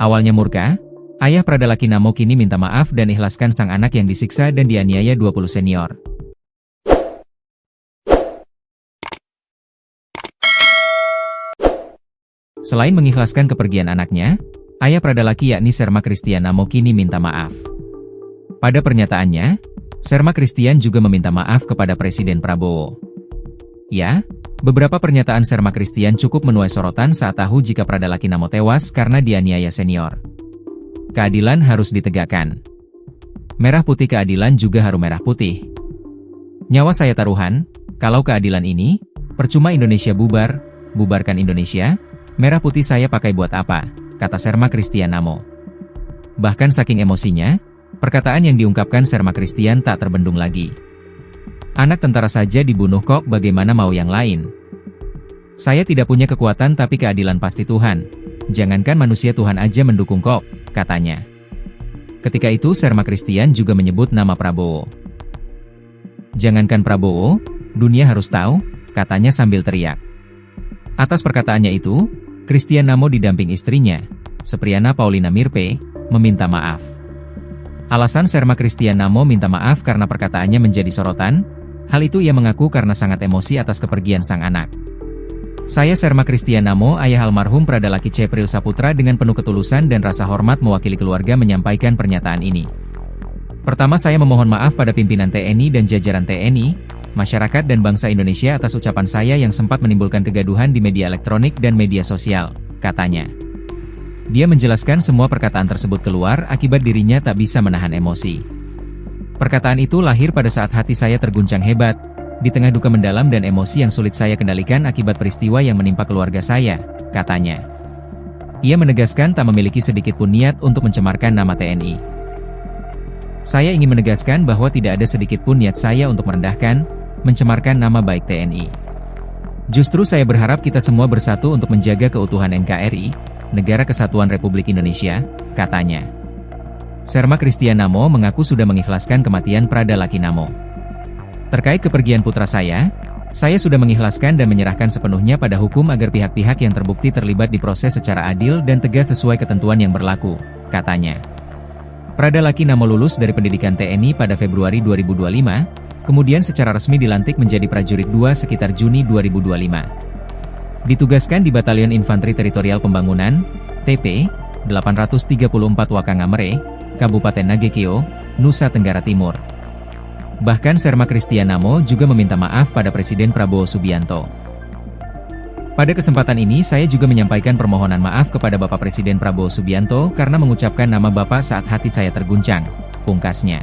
Awalnya murka, ayah Pradalaki Namo kini minta maaf dan ikhlaskan sang anak yang disiksa dan dianiaya 20 senior. Selain mengikhlaskan kepergian anaknya, ayah Pradalaki yakni Serma Christian Namo kini minta maaf. Pada pernyataannya, Serma Christian juga meminta maaf kepada Presiden Prabowo. Ya, beberapa pernyataan Serma Christian cukup menuai sorotan saat tahu jika Pradalaki Namo tewas karena dianiaya senior. Keadilan harus ditegakkan. Merah putih keadilan juga harum merah putih. Nyawa saya taruhan, kalau keadilan ini, percuma Indonesia bubar, bubarkan Indonesia, merah putih saya pakai buat apa, kata Serma Christian Namo. Bahkan saking emosinya, perkataan yang diungkapkan Serma Christian tak terbendung lagi. Anak tentara saja dibunuh kok bagaimana mau yang lain? Saya tidak punya kekuatan tapi keadilan pasti Tuhan. Jangankan manusia Tuhan aja mendukung kok, katanya. Ketika itu Serma Christian juga menyebut nama Prabowo. Jangankan Prabowo, dunia harus tahu, katanya sambil teriak. Atas perkataannya itu, Christian Namo didamping istrinya, Sepriana Paulina Mirpe, meminta maaf. Alasan Serma Christian Namo minta maaf karena perkataannya menjadi sorotan, hal itu ia mengaku karena sangat emosi atas kepergian sang anak. Saya Serma Christian Namo, ayah almarhum Pradalaki Cepril Saputra dengan penuh ketulusan dan rasa hormat mewakili keluarga menyampaikan pernyataan ini. Pertama saya memohon maaf pada pimpinan TNI dan jajaran TNI, masyarakat dan bangsa Indonesia atas ucapan saya yang sempat menimbulkan kegaduhan di media elektronik dan media sosial, katanya. Dia menjelaskan semua perkataan tersebut keluar akibat dirinya tak bisa menahan emosi. Perkataan itu lahir pada saat hati saya terguncang hebat, di tengah duka mendalam dan emosi yang sulit saya kendalikan akibat peristiwa yang menimpa keluarga saya, katanya. Ia menegaskan tak memiliki sedikit pun niat untuk mencemarkan nama TNI. Saya ingin menegaskan bahwa tidak ada sedikit pun niat saya untuk merendahkan, mencemarkan nama baik TNI. Justru saya berharap kita semua bersatu untuk menjaga keutuhan NKRI, Negara Kesatuan Republik Indonesia, katanya. Serma Christian Namo mengaku sudah mengikhlaskan kematian Pradalaki Namo. Terkait kepergian putra saya sudah mengikhlaskan dan menyerahkan sepenuhnya pada hukum agar pihak-pihak yang terbukti terlibat diproses secara adil dan tegas sesuai ketentuan yang berlaku, katanya. Pradalaki Namo lulus dari pendidikan TNI pada Februari 2025, kemudian secara resmi dilantik menjadi prajurit 2 sekitar Juni 2025. Ditugaskan di Batalion Infanteri Teritorial Pembangunan, TP, 834 Wakangamere, Kabupaten Nagekeo, Nusa Tenggara Timur. Bahkan Serma Christian Namo juga meminta maaf pada Presiden Prabowo Subianto. Pada kesempatan ini saya juga menyampaikan permohonan maaf kepada Bapak Presiden Prabowo Subianto karena mengucapkan nama Bapak saat hati saya terguncang, pungkasnya.